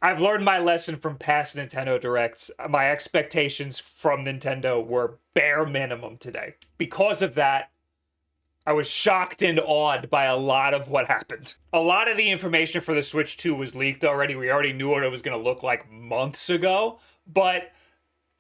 I've learned my lesson from past Nintendo Directs. My expectations from Nintendo were bare minimum today. Because of that, I was shocked and awed by a lot of what happened. A lot of the information for the Switch 2 was leaked already. We already knew what it was going to look like months ago, but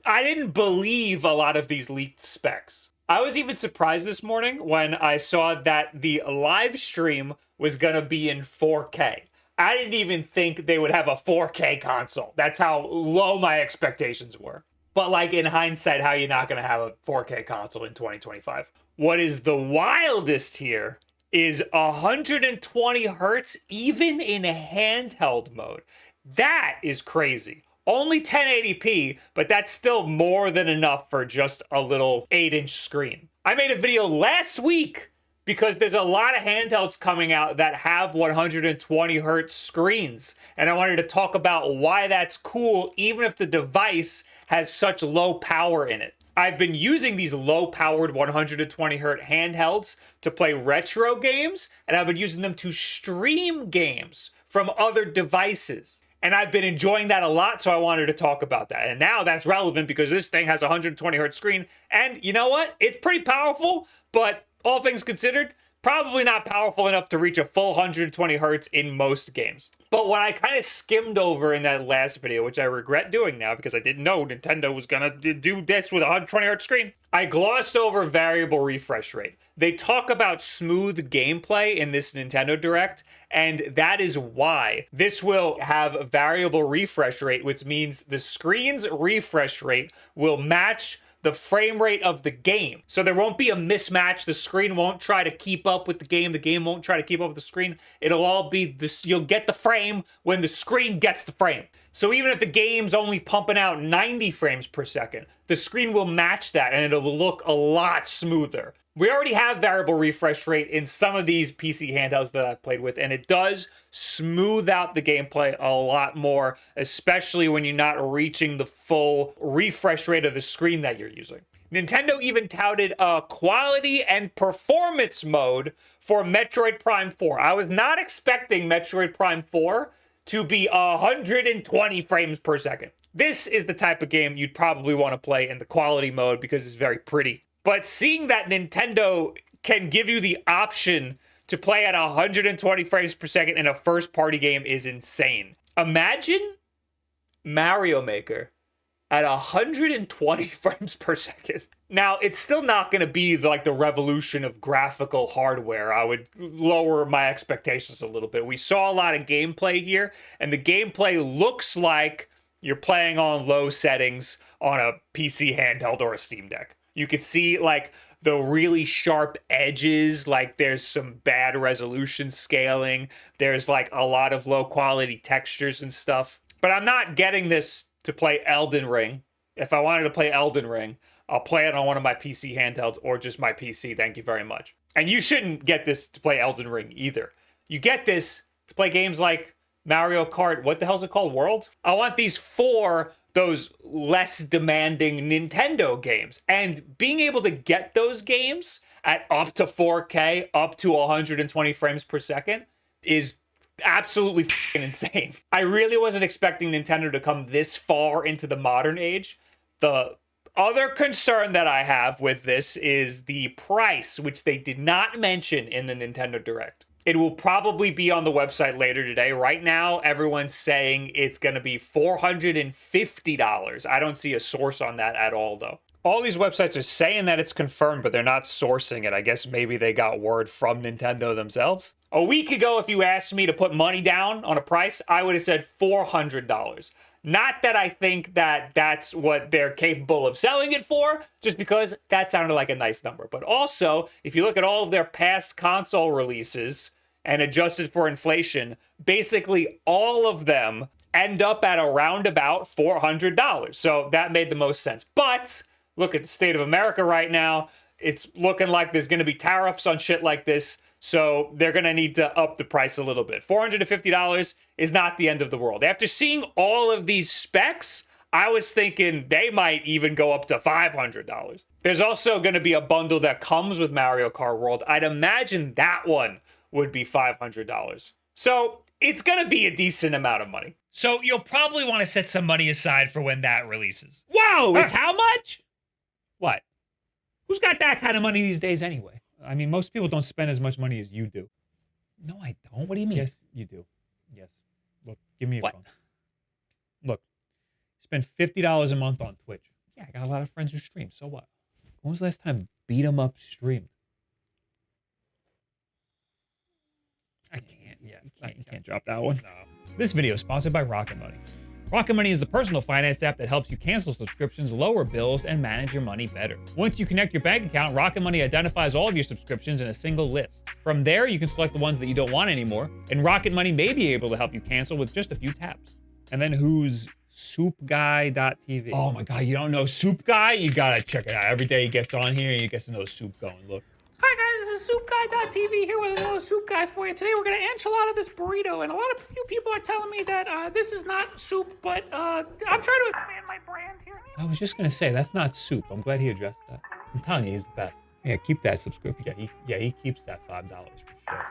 I didn't believe a lot of these leaked specs. I was even surprised this morning when I saw that the live stream was going to be in 4K. I didn't even think they would have a 4K console. That's how low my expectations were. But like in hindsight, how are you not going to have a 4K console in 2025? What is the wildest here is 120 hertz even in handheld mode. That is crazy. Only 1080p, but that's still more than enough for just a little 8-inch screen. I made a video last week because there's a lot of handhelds coming out that have 120 hertz screens. And I wanted to talk about why that's cool, even if the device has such low power in it. I've been using these low-powered 120 hertz handhelds to play retro games, and I've been using them to stream games from other devices. And I've been enjoying that a lot, so I wanted to talk about that. And now that's relevant because this thing has a 120 hertz screen. And you know what? It's pretty powerful, but all things considered, probably not powerful enough to reach a full 120 hertz in most games. But what I kind of skimmed over in that last video, which I regret doing now because I didn't know Nintendo was gonna do this with a 120 hertz screen, I glossed over variable refresh rate. They talk about smooth gameplay in this Nintendo Direct, and that is why this will have a variable refresh rate, which means the screen's refresh rate will match the frame rate of the game. So there won't be a mismatch. The screen won't try to keep up with the game won't try to keep up with the screen. It'll all be this, you'll get the frame when the screen gets the frame. So even if the game's only pumping out 90 frames per second, the screen will match that and it'll look a lot smoother. We already have variable refresh rate in some of these PC handhelds that I've played with, and it does smooth out the gameplay a lot more, especially when you're not reaching the full refresh rate of the screen that you're using. Nintendo even touted a quality and performance mode for Metroid Prime 4. I was not expecting Metroid Prime 4 to be 120 frames per second. This is the type of game you'd probably want to play in the quality mode because it's very pretty. But seeing that Nintendo can give you the option to play at 120 frames per second in a first-party game is insane. Imagine Mario Maker at 120 frames per second. Now, it's still not going to be like the revolution of graphical hardware. I would lower my expectations a little bit. We saw a lot of gameplay here, and the gameplay looks like you're playing on low settings on a PC handheld or a Steam Deck. You could see like the really sharp edges, like there's some bad resolution scaling. There's like a lot of low quality textures and stuff. But I'm not getting this to play Elden Ring. If I wanted to play Elden Ring, I'll play it on one of my PC handhelds or just my PC. Thank you very much. And you shouldn't get this to play Elden Ring either. You get this to play games like Mario Kart. What the hell's it called? World? I want these for those less demanding Nintendo games. And being able to get those games at up to 4K, up to 120 frames per second is absolutely fucking insane. I really wasn't expecting Nintendo to come this far into the modern age. The other concern that I have with this is the price, which they did not mention in the Nintendo Direct. It will probably be on the website later today. Right now, everyone's saying it's going to be $450. I don't see a source on that at all, though. All these websites are saying that it's confirmed, but they're not sourcing it. I guess maybe they got word from Nintendo themselves. A week ago, if you asked me to put money down on a price, I would have said $400. Not that I think that that's what they're capable of selling it for, just because that sounded like a nice number. But also, if you look at all of their past console releases and adjusted for inflation, basically all of them end up at around about $400. So that made the most sense. But look at the state of America right now. It's looking like there's going to be tariffs on shit like this. So they're going to need to up the price a little bit. $450 is not the end of the world. After seeing all of these specs, I was thinking they might even go up to $500. There's also going to be a bundle that comes with Mario Kart World. I'd imagine that one would be $500. So it's going to be a decent amount of money. So you'll probably want to set some money aside for when that releases. Whoa, it's how much? What? Who's got that kind of money these days anyway? I mean, most people don't spend as much money as you do. No, I don't. What do you mean? Yes, you do. Yes. Look, give me your phone. Look, spend $50 a month on Twitch. Yeah, I got a lot of friends who stream. So what? When was the last time Beat 'em Up streamed? I can't. Yeah, you can't drop that one. No. This video is sponsored by Rocket Money. Rocket Money is the personal finance app that helps you cancel subscriptions, lower bills, and manage your money better. Once you connect your bank account, Rocket Money identifies all of your subscriptions in a single list. From there, you can select the ones that you don't want anymore, and Rocket Money may be able to help you cancel with just a few taps. And then who's soupguy.tv? Oh my God, you don't know Soup Guy? You gotta check it out. Every day he gets on here and he gets to know Soup going. Look. Hi guys, this is soupguy.tv here with another Soup Guy for you. Today we're gonna enchilada this burrito, and a lot of you people are telling me that this is not soup, but I'm trying to expand my brand here. I was just gonna say, that's not soup. I'm glad he addressed that. I'm telling you, he's the best. Yeah, keep that subscription. Yeah, he keeps that $5 for sure.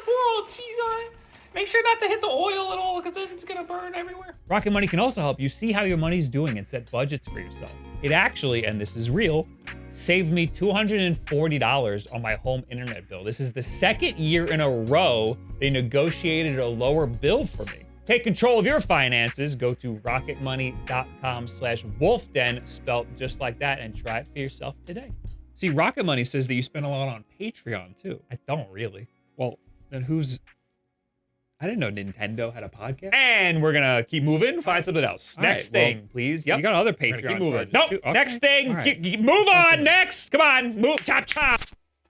Pour all cheese on it. Make sure not to hit the oil at all, because then it's gonna burn everywhere. Rocket Money can also help you see how your money's doing and set budgets for yourself. It actually, and this is real, saved me $240 on my home internet bill. This is the second year in a row they negotiated a lower bill for me. Take control of your finances. Go to rocketmoney.com/wolfden, spelled just like that, and try it for yourself today. See, Rocket Money says that you spend a lot on Patreon too. I don't really. Well, then who's... I didn't know Nintendo had a podcast. And we're gonna keep moving. Find something else. Next thing, please. Yep. You got other Patreon. Keep moving. Nope. Okay. Next thing. Right. Move on. Next. Come on. Move. Chop, chop.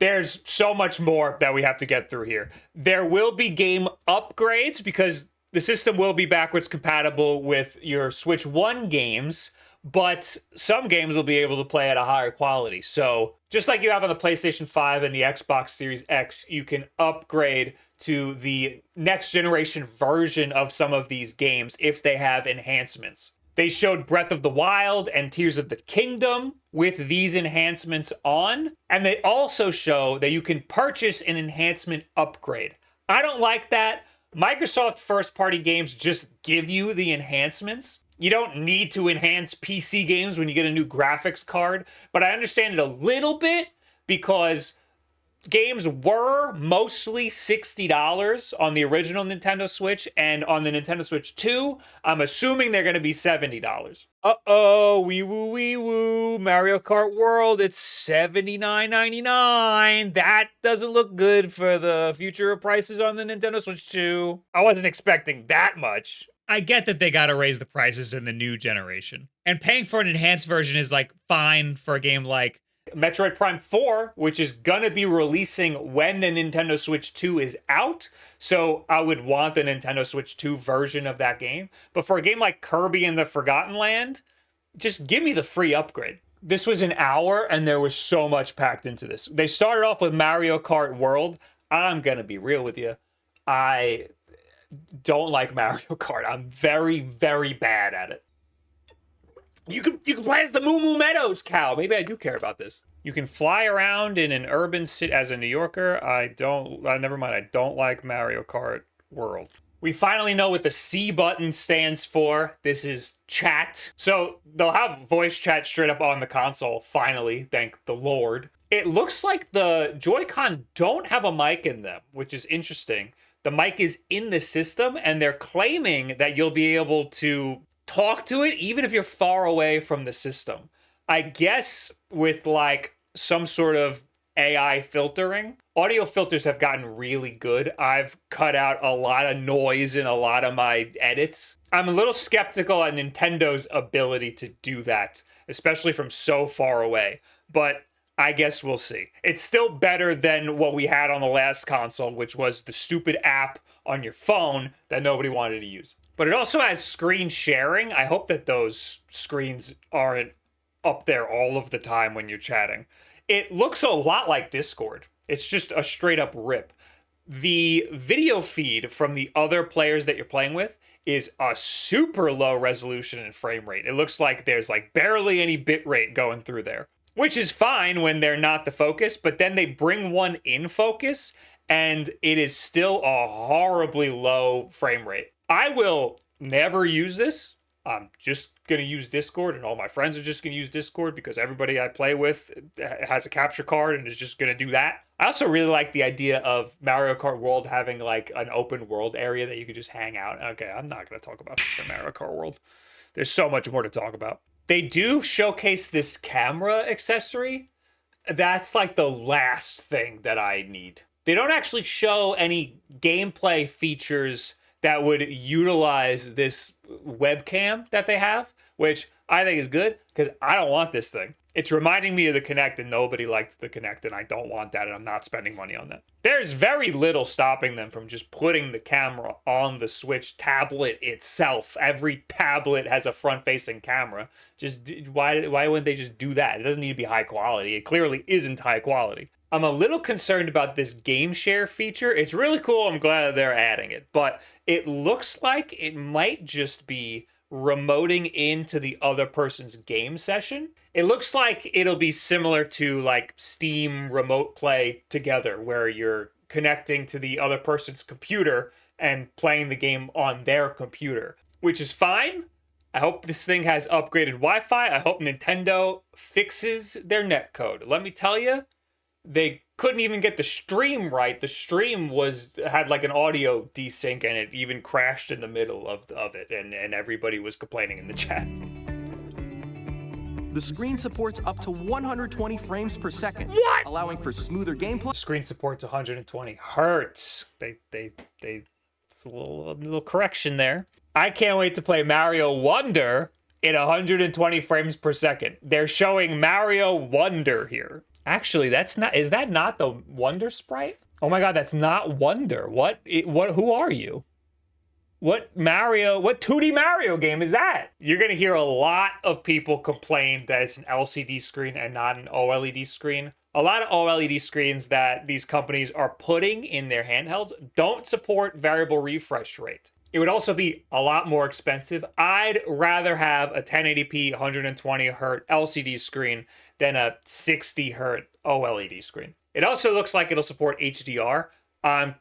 There's so much more that we have to get through here. There will be game upgrades because the system will be backwards compatible with your Switch 1 games, but some games will be able to play at a higher quality. So just like you have on the PlayStation 5 and the Xbox Series X, you can upgrade to the next generation version of some of these games if they have enhancements. They showed Breath of the Wild and Tears of the Kingdom with these enhancements on, and they also show that you can purchase an enhancement upgrade. I don't like that. Microsoft first-party games just give you the enhancements. You don't need to enhance PC games when you get a new graphics card, but I understand it a little bit because games were mostly $60 on the original Nintendo Switch, and on the Nintendo Switch 2, I'm assuming they're going to be $70. Uh-oh, wee woo, Mario Kart World, it's $79.99. That doesn't look good for the future of prices on the Nintendo Switch 2. I wasn't expecting that much. I get that they gotta raise the prices in the new generation. And paying for an enhanced version is like fine for a game like Metroid Prime 4, which is gonna be releasing when the Nintendo Switch 2 is out. So I would want the Nintendo Switch 2 version of that game. But for a game like Kirby and the Forgotten Land, just give me the free upgrade. This was an hour and there was so much packed into this. They started off with Mario Kart World. I'm gonna be real with you. I don't like Mario Kart. I'm very, very bad at it. You can play as the Moo Moo Meadows cow. Maybe I do care about this. You can fly around in an urban city as a New Yorker. Never mind. I don't like Mario Kart World. We finally know what the C button stands for. This is chat. So they'll have voice chat straight up on the console, finally, thank the Lord. It looks like the Joy-Con don't have a mic in them, which is interesting. The mic is in the system, and they're claiming that you'll be able to talk to it even if you're far away from the system. I guess with like some sort of AI filtering. Audio filters have gotten really good. I've cut out a lot of noise in a lot of my edits. I'm a little skeptical on Nintendo's ability to do that, especially from so far away. But I guess we'll see. It's still better than what we had on the last console, which was the stupid app on your phone that nobody wanted to use. But it also has screen sharing. I hope that those screens aren't up there all of the time when you're chatting. It looks a lot like Discord. It's just a straight up rip. The video feed from the other players that you're playing with is a super low resolution and frame rate. It looks like there's like barely any bit rate going through there, which is fine when they're not the focus, but then they bring one in focus and it is still a horribly low frame rate. I will never use this. I'm just going to use Discord, and all my friends are just going to use Discord because everybody I play with has a capture card and is just going to do that. I also really like the idea of Mario Kart World having like an open world area that you could just hang out. Okay, I'm not going to talk about the Mario Kart World. There's so much more to talk about. They do showcase this camera accessory. That's like the last thing that I need. They don't actually show any gameplay features that would utilize this webcam that they have, which I think is good because I don't want this thing. It's reminding me of the Kinect, and nobody liked the Kinect, and I don't want that, and I'm not spending money on that. There's very little stopping them from just putting the camera on the Switch tablet itself. Every tablet has a front-facing camera. Just why wouldn't they just do that? It doesn't need to be high quality. It clearly isn't high quality. I'm a little concerned about this game share feature. It's really cool. I'm glad they're adding it, but it looks like it might just be remoting into the other person's game session. It looks like it'll be similar to like Steam Remote Play Together, where you're connecting to the other person's computer and playing the game on their computer, which is fine. I hope this thing has upgraded Wi-Fi. I hope Nintendo fixes their netcode. Let me tell you, they couldn't even get the stream right. The stream had like an audio desync, and it even crashed in the middle of it, and everybody was complaining in the chat. The screen supports up to 120 frames per second, What? allowing for smoother gameplay. The screen supports 120 hertz. It's a little correction there. I can't wait to play Mario Wonder in 120 frames per second. They're showing Mario Wonder here. Actually, is that not the Wonder sprite? Oh my god, that's not Wonder. Who are you? What 2D Mario game is that? You're gonna hear a lot of people complain that it's an LCD screen and not an OLED screen. A lot of OLED screens that these companies are putting in their handhelds don't support variable refresh rate. It would also be a lot more expensive. I'd rather have a 1080p 120 Hz LCD screen than a 60 Hz OLED screen. It also looks like it'll support HDR. I'm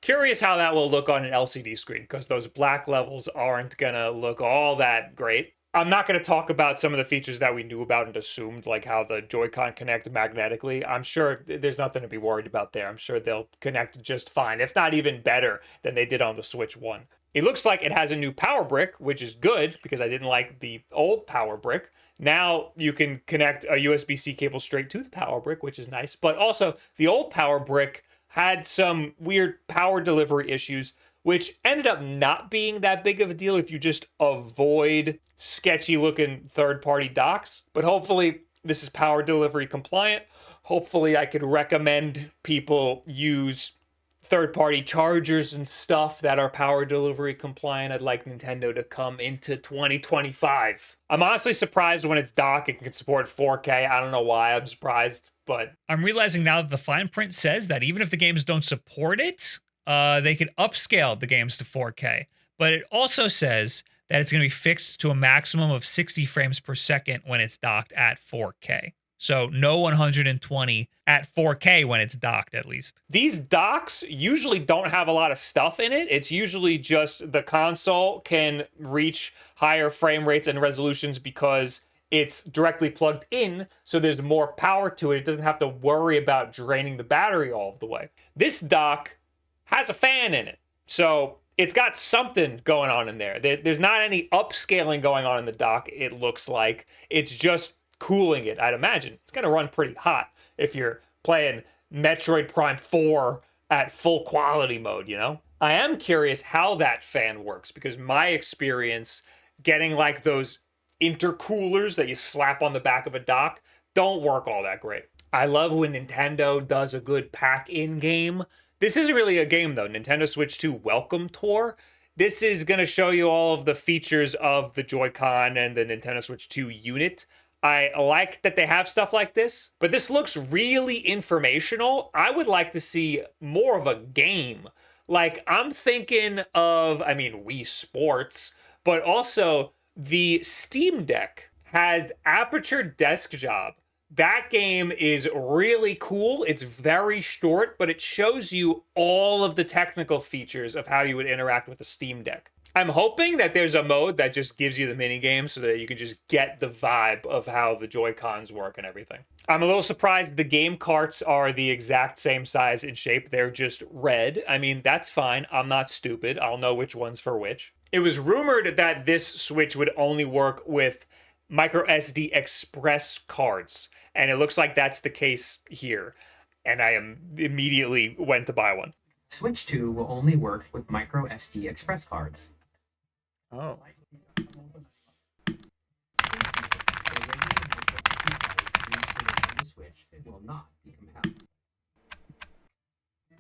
curious how that will look on an LCD screen because those black levels aren't gonna look all that great. I'm not going to talk about some of the features that we knew about and assumed, like how the Joy-Con connect magnetically. I'm sure there's nothing to be worried about there. I'm sure they'll connect just fine, if not even better than they did on the Switch 1. It looks like it has a new power brick, which is good because I didn't like the old power brick. Now you can connect a USB-C cable straight to the power brick, which is nice. But also, the old power brick had some weird power delivery issues, which ended up not being that big of a deal if you just avoid sketchy looking third-party docks. But hopefully this is power delivery compliant. Hopefully I could recommend people use third-party chargers and stuff that are power delivery compliant. I'd like Nintendo to come into 2025. I'm honestly surprised when it's dock and can support 4K. I don't know why I'm surprised, but I'm realizing now that the fine print says that even if the games don't support it, they could upscale the games to 4K. But it also says that it's going to be fixed to a maximum of 60 frames per second when it's docked at 4K. So no 120 at 4K when it's docked, at least. These docks usually don't have a lot of stuff in it. It's usually just the console can reach higher frame rates and resolutions because it's directly plugged in, so there's more power to it. It doesn't have to worry about draining the battery all of the way. This dock has a fan in it, so it's got something going on in there. There's not any upscaling going on in the dock, it looks like. It's just cooling it, I'd imagine. It's going to run pretty hot if you're playing Metroid Prime 4 at full quality mode, you know? I am curious how that fan works, because my experience getting like those intercoolers that you slap on the back of a dock don't work all that great. I love when Nintendo does a good pack-in game. This isn't really a game, though. Nintendo Switch 2 Welcome Tour. This is going to show you all of the features of the Joy-Con and the Nintendo Switch 2 unit. I like that they have stuff like this, but this looks really informational. I would like to see more of a game. Like, I'm thinking of, Wii Sports, but also the Steam Deck has Aperture Desk Job. That game is really cool. It's very short, but it shows you all of the technical features of how you would interact with the Steam Deck. I'm hoping that there's a mode that just gives you the mini games so that you can just get the vibe of how the Joy-Cons work and everything. I'm a little surprised the game carts are the exact same size and shape. They're just red. I mean, that's fine. I'm not stupid. I'll know which one's for which. It was rumored that this Switch would only work with MicroSD Express cards, and it looks like that's the case here. And I immediately went to buy one. Switch 2 will only work with MicroSD Express cards. Oh. Switch will not be compatible.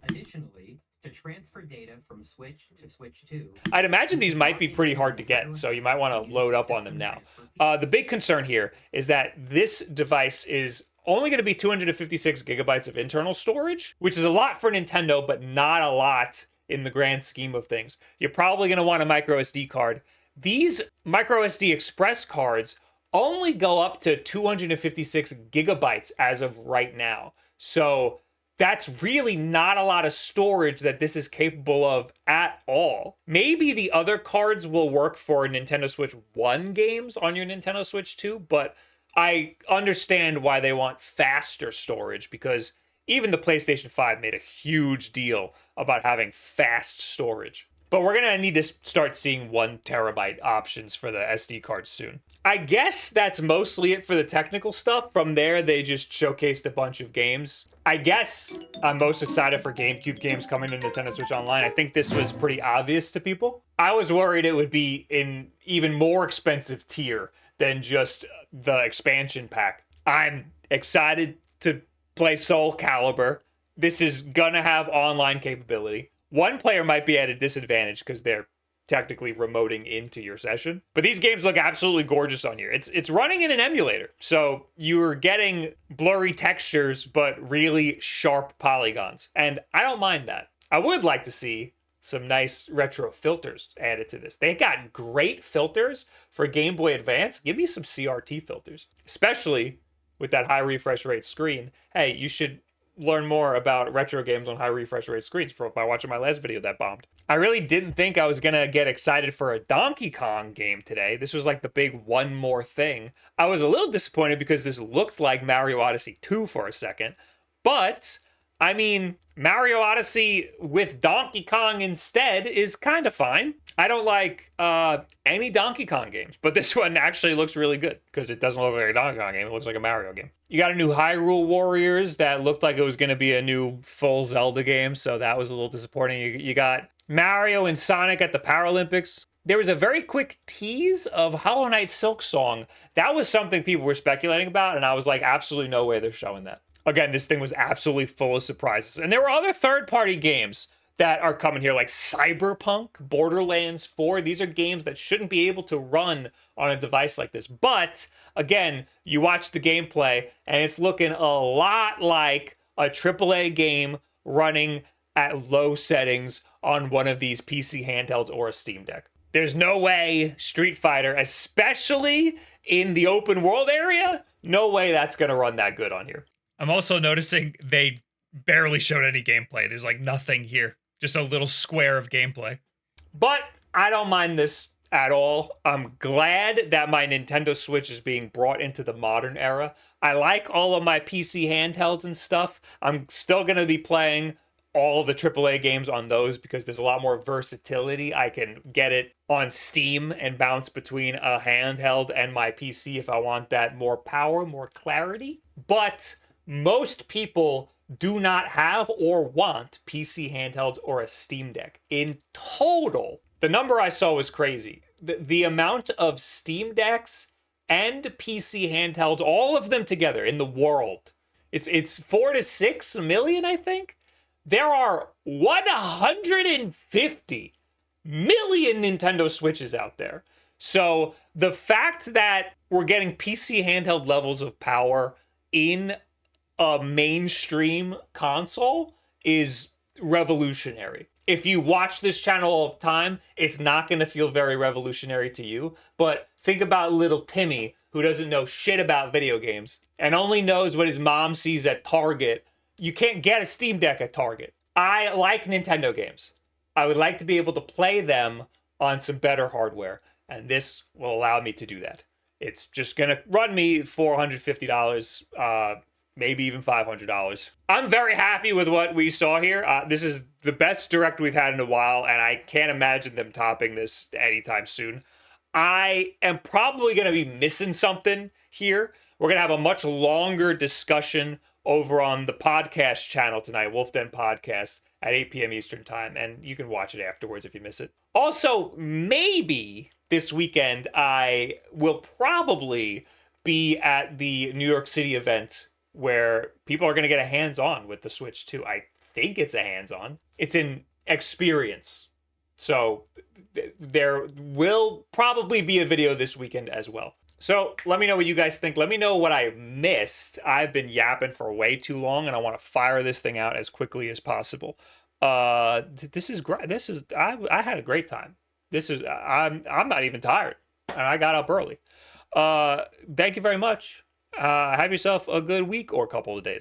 Additionally, to transfer data from Switch to Switch 2, I'd imagine these might be pretty hard to get, so you might want to load up on them now. The big concern here is that this device is only going to be 256 gigabytes of internal storage, which is a lot for Nintendo, but not a lot in the grand scheme of things. You're probably going to want a microSD card. These microSD Express cards only go up to 256 gigabytes as of right now. So that's really not a lot of storage that this is capable of at all. Maybe the other cards will work for Nintendo Switch 1 games on your Nintendo Switch 2, but I understand why they want faster storage, because even the PlayStation 5 made a huge deal about having fast storage. But we're going to need to start seeing 1 terabyte options for the SD cards soon. I guess that's mostly it for the technical stuff. From there, they just showcased a bunch of games. I guess I'm most excited for GameCube games coming to Nintendo Switch Online. I think this was pretty obvious to people. I was worried it would be in even more expensive tier than just the expansion pack. I'm excited to play Soul Calibur. This is gonna have online capability. One player might be at a disadvantage because they're technically remoting into your session. But these games look absolutely gorgeous on here. It's running in an emulator, so you're getting blurry textures but really sharp polygons. And I don't mind that. I would like to see some nice retro filters added to this. They got great filters for Game Boy Advance. Give me some CRT filters, especially with that high refresh rate screen. Hey, you should learn more about retro games on high refresh rate screens by watching my last video that bombed. I really didn't think I was gonna get excited for a Donkey Kong game today. This was like the big one more thing. I was a little disappointed because this looked like Mario Odyssey 2 for a second, but I mean, Mario Odyssey with Donkey Kong instead is kind of fine. I don't like any Donkey Kong games, but this one actually looks really good because it doesn't look like a Donkey Kong game. It looks like a Mario game. You got a new Hyrule Warriors that looked like it was going to be a new full Zelda game, so that was a little disappointing. You got Mario and Sonic at the Paralympics. There was a very quick tease of Hollow Knight Silk Song. That was something people were speculating about, and I was like, absolutely no way they're showing that. Again, this thing was absolutely full of surprises. And there were other third-party games that are coming here, like Cyberpunk, Borderlands 4. These are games that shouldn't be able to run on a device like this. But, again, you watch the gameplay, and it's looking a lot like a AAA game running at low settings on one of these PC handhelds or a Steam Deck. There's no way Street Fighter, especially in the open world area, no way that's going to run that good on here. I'm also noticing they barely showed any gameplay. There's like nothing here. Just a little square of gameplay. But I don't mind this at all. I'm glad that my Nintendo Switch is being brought into the modern era. I like all of my PC handhelds and stuff. I'm still going to be playing all of the AAA games on those because there's a lot more versatility. I can get it on Steam and bounce between a handheld and my PC if I want that more power, more clarity. But most people do not have or want PC handhelds or a Steam Deck. In total, the number I saw was crazy. The amount of Steam Decks and PC handhelds, all of them together in the world, it's 4 to 6 million, I think. There are 150 million Nintendo Switches out there. So the fact that we're getting PC handheld levels of power in a mainstream console is revolutionary. If you watch this channel all the time, it's not going to feel very revolutionary to you. But think about little Timmy, who doesn't know shit about video games and only knows what his mom sees at Target. You can't get a Steam Deck at Target. I like Nintendo games. I would like to be able to play them on some better hardware, and this will allow me to do that. It's just gonna run me $450, maybe even $500. I'm very happy with what we saw here. This is the best direct we've had in a while, and I can't imagine them topping this anytime soon. I am probably going to be missing something here. We're going to have a much longer discussion over on the podcast channel tonight, Wulff Den Podcast, at 8 p.m. Eastern Time, and you can watch it afterwards if you miss it. Also, maybe this weekend I will probably be at the New York City event where people are going to get a hands-on with the Switch 2. I think it's a hands-on. It's an experience. So there will probably be a video this weekend as well. So let me know what you guys think. Let me know what I missed. I've been yapping for way too long, and I want to fire this thing out as quickly as possible. This is great. I had a great time. I'm not even tired, and I got up early. Thank you very much. Have yourself a good week or couple of days.